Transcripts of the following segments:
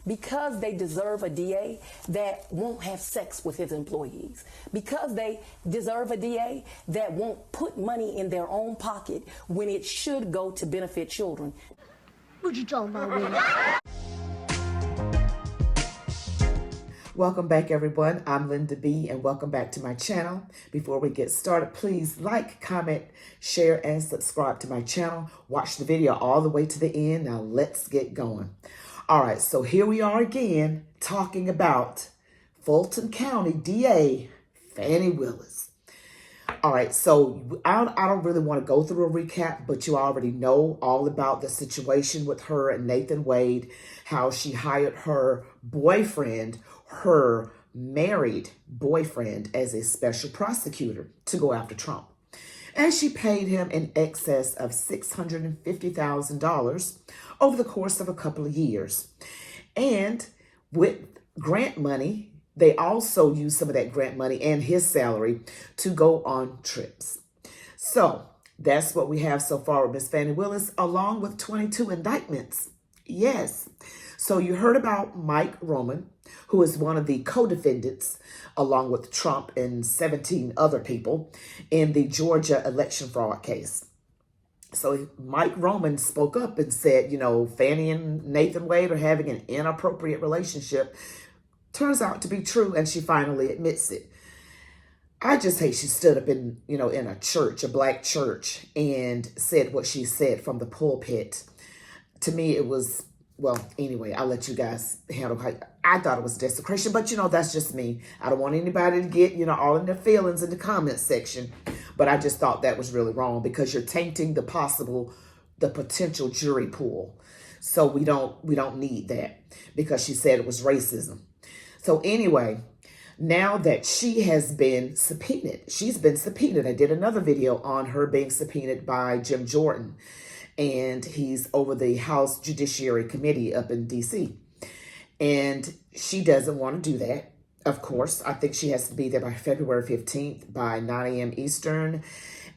because they deserve a DA that won't have sex with his employees, because they deserve a DA that won't put money in their own pocket when it should go to benefit children. What you talking about, Willie? Welcome back, everyone. I'm Linda B, and welcome back to my channel. Before we get started, please like, comment, share, and subscribe to my channel. Watch the video all the way to the end. Now let's get going. All right, so here we are again talking about Fulton County DA Fani Willis. All right, so I don't really want to go through a recap, but you already know all about the situation with her and Nathan Wade, how she hired her boyfriend, her married boyfriend, as a special prosecutor to go after Trump. And she paid him in excess of $650,000 over the course of a couple of years. And with grant money, they also used some of that grant money and his salary to go on trips. So that's what we have so far with Miss Fani Willis, along with 22 indictments. Yes. So you heard about Mike Roman, who is one of the co-defendants, along with Trump and 17 other people, in the Georgia election fraud case. So Mike Roman spoke up and said, you know, Fani and Nathan Wade are having an inappropriate relationship. Turns out to be true, and she finally admits it. I just hate she stood up in a church, a black church, and said what she said from the pulpit. To me, it was, well, anyway, I'll let you guys handle how I thought it was desecration, but that's just me. I don't want anybody to get, all in their feelings in the comment section, but I just thought that was really wrong because you're tainting the potential jury pool. So we don't need that because she said it was racism. So anyway, now that she has been subpoenaed, I did another video on her being subpoenaed by Jim Jordan, and he's over the House Judiciary Committee up in D.C. And she doesn't want to do that. Of course, I think she has to be there by February 15th by 9 a.m. Eastern.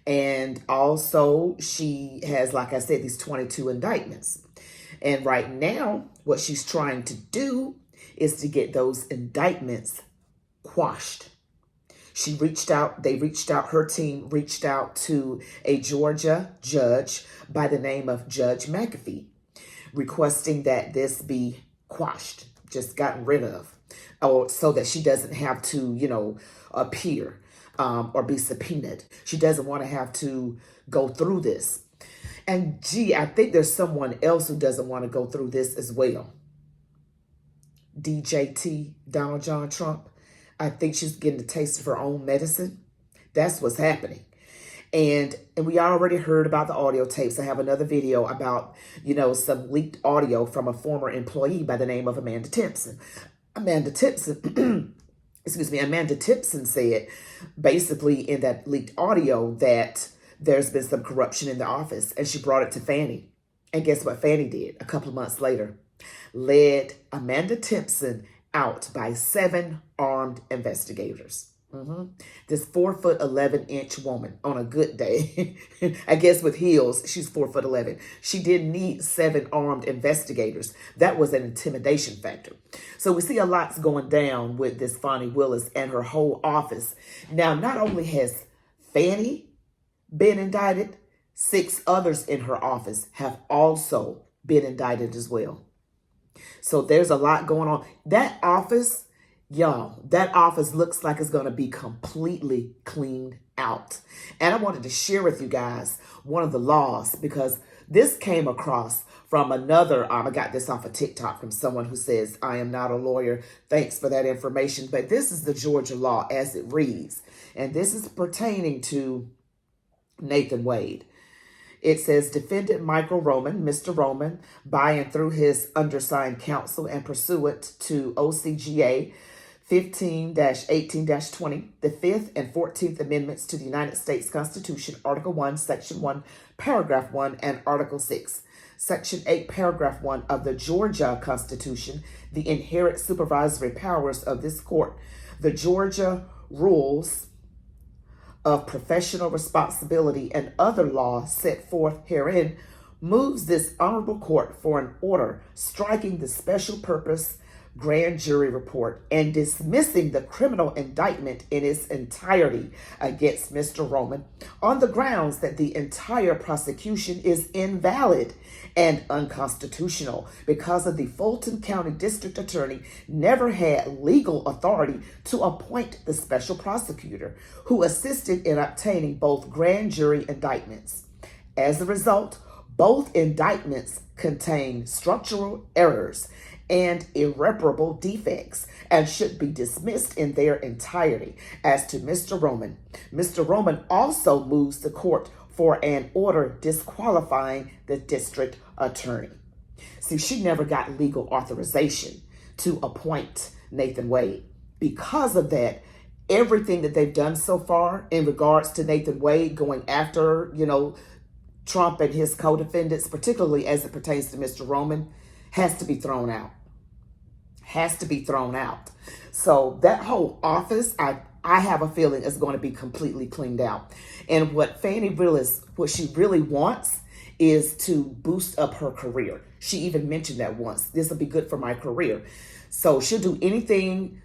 And also she has, like I said, these 22 indictments. And right now, what she's trying to do is to get those indictments quashed. Her team reached out to a Georgia judge by the name of Judge McAfee, requesting that this be quashed, just gotten rid of, so that she doesn't have to, appear or be subpoenaed. She doesn't want to have to go through this. And I think there's someone else who doesn't want to go through this as well. DJT, Donald John Trump. I think she's getting a taste of her own medicine. That's what's happening. And we already heard about the audio tapes. I have another video about, some leaked audio from a former employee by the name of Amanda Timpson. Amanda Timpson said basically in that leaked audio that there's been some corruption in the office, and she brought it to Fani. And guess what Fani did a couple of months later? Led Amanda Timpson out by 7 armed investigators. This 4'11" woman on a good day, I guess with heels, she's 4'11". She didn't need 7 armed investigators. That was an intimidation factor. So we see a lot's going down with this Fani Willis and her whole office. Now, not only has Fani been indicted, 6 others in her office have also been indicted as well. So there's a lot going on. That office, y'all, that office looks like it's going to be completely cleaned out. And I wanted to share with you guys one of the laws, because this came across from another, I got this off of TikTok from someone who says, I am not a lawyer. Thanks for that information. But this is the Georgia law as it reads. And this is pertaining to Nathan Wade. It says, defendant Michael Roman, Mr. Roman, by and through his undersigned counsel and pursuant to OCGA 15-18-20, the 5th and 14th Amendments to the United States Constitution, Article 1, Section 1, Paragraph 1, and Article 6, Section 8, Paragraph 1 of the Georgia Constitution, the inherent supervisory powers of this court, the Georgia rules of professional responsibility, and other laws set forth herein, moves this honorable court for an order striking the special purpose grand jury report and dismissing the criminal indictment in its entirety against Mr. Roman on the grounds that the entire prosecution is invalid and unconstitutional because of the Fulton County District Attorney never had legal authority to appoint the special prosecutor who assisted in obtaining both grand jury indictments. As a result, both indictments contain structural errors and irreparable defects and should be dismissed in their entirety. As to Mr. Roman also moves the court for an order disqualifying the district attorney. See, she never got legal authorization to appoint Nathan Wade. Because of that, everything that they've done so far in regards to Nathan Wade going after, Trump and his co-defendants, particularly as it pertains to Mr. Roman, has to be thrown out. Has to be thrown out. So that whole office, I have a feeling is going to be completely cleaned out. And what Fani Willis, what she really wants is to boost up her career. She even mentioned that once. This will be good for my career. So she'll do anything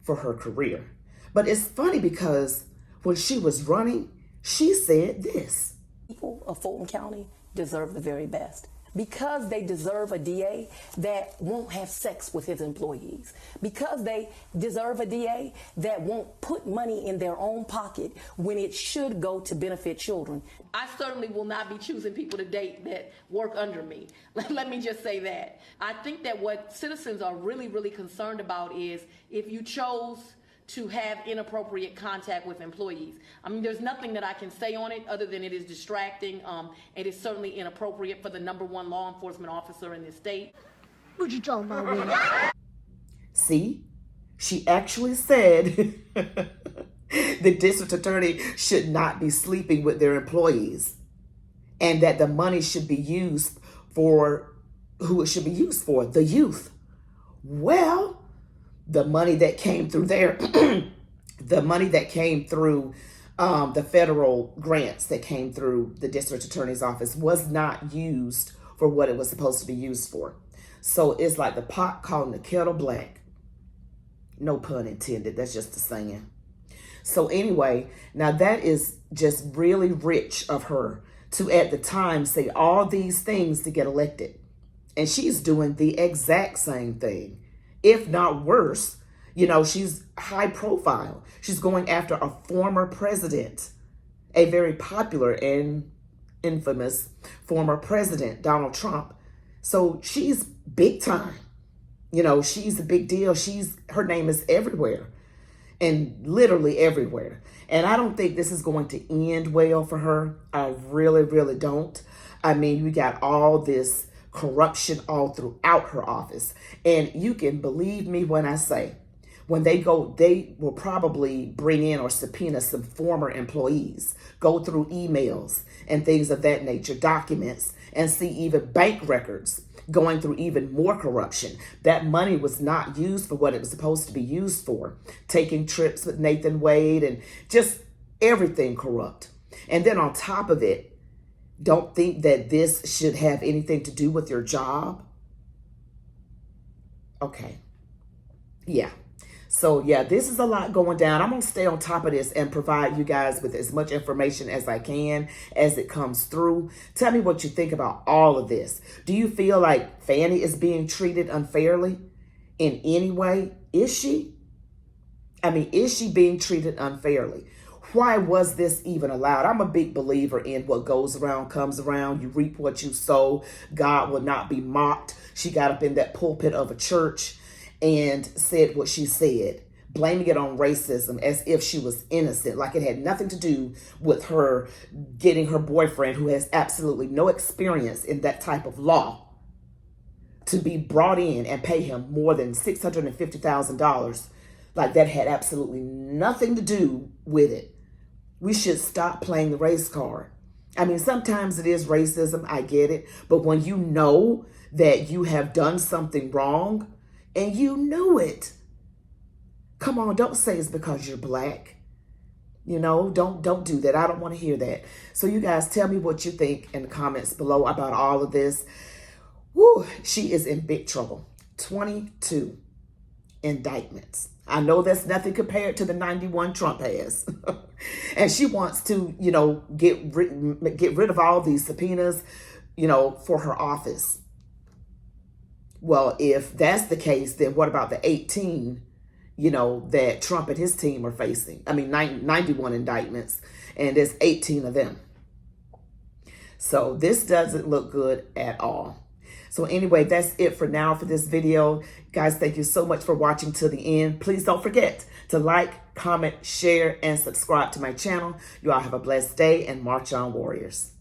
for her career. But it's funny because when she was running, she said this. People of Fulton County deserve the very best. Because they deserve a DA that won't have sex with his employees. Because they deserve a DA that won't put money in their own pocket when it should go to benefit children. I certainly will not be choosing people to date that work under me. Let me just say that. I think that what citizens are really, really concerned about is if you chose to have inappropriate contact with employees. I mean, there's nothing that I can say on it other than it is distracting. It is certainly inappropriate for the #1 law enforcement officer in this state. What you talking about, Willie? See, she actually said the district attorney should not be sleeping with their employees and that the money should be used for who it should be used for, the youth. Well, the money that came through there, the money that came through the federal grants that came through the district attorney's office was not used for what it was supposed to be used for. So it's like the pot calling the kettle black. No pun intended. That's just a saying. So anyway, now that is just really rich of her to at the time say all these things to get elected. And she's doing the exact same thing. If not worse, she's high profile. She's going after a former president, a very popular and infamous former president, Donald Trump. So she's big time. She's a big deal. Her name is everywhere and literally everywhere. And I don't think this is going to end well for her. I really, really don't. I mean, we got all this corruption all throughout her office. And you can believe me when I say, when they go, they will probably bring in or subpoena some former employees, go through emails and things of that nature, documents, and see even bank records going through even more corruption. That money was not used for what it was supposed to be used for. Taking trips with Nathan Wade and just everything corrupt. And then on top of it, don't think that this should have anything to do with your job. Okay. Yeah. So yeah, this is a lot going down. I'm going to stay on top of this and provide you guys with as much information as I can as it comes through. Tell me what you think about all of this. Do you feel like Fani is being treated unfairly in any way? Is she? I mean, is she being treated unfairly? Why was this even allowed? I'm a big believer in what goes around comes around. You reap what you sow. God will not be mocked. She got up in that pulpit of a church and said what she said, blaming it on racism as if she was innocent, like it had nothing to do with her getting her boyfriend, who has absolutely no experience in that type of law, to be brought in and pay him more than $650,000. Like that had absolutely nothing to do with it. We should stop playing the race card. I mean, sometimes it is racism, I get it. But when you know that you have done something wrong and you know it, come on, don't say it's because you're black. You know, don't do that. I don't want to hear that. So you guys tell me what you think in the comments below about all of this. Woo, she is in big trouble. 22 indictments. I know that's nothing compared to the 91 Trump has. And she wants to, you know, get rid of all these subpoenas, you know, for her office. Well, if that's the case, then what about the 18, you know, that Trump and his team are facing? I mean, 91 indictments, and there's 18 of them. So this doesn't look good at all. So anyway, that's it for now for this video. Guys, thank you so much for watching to the end. Please don't forget to like, comment, share, and subscribe to my channel. You all have a blessed day, and march on, warriors.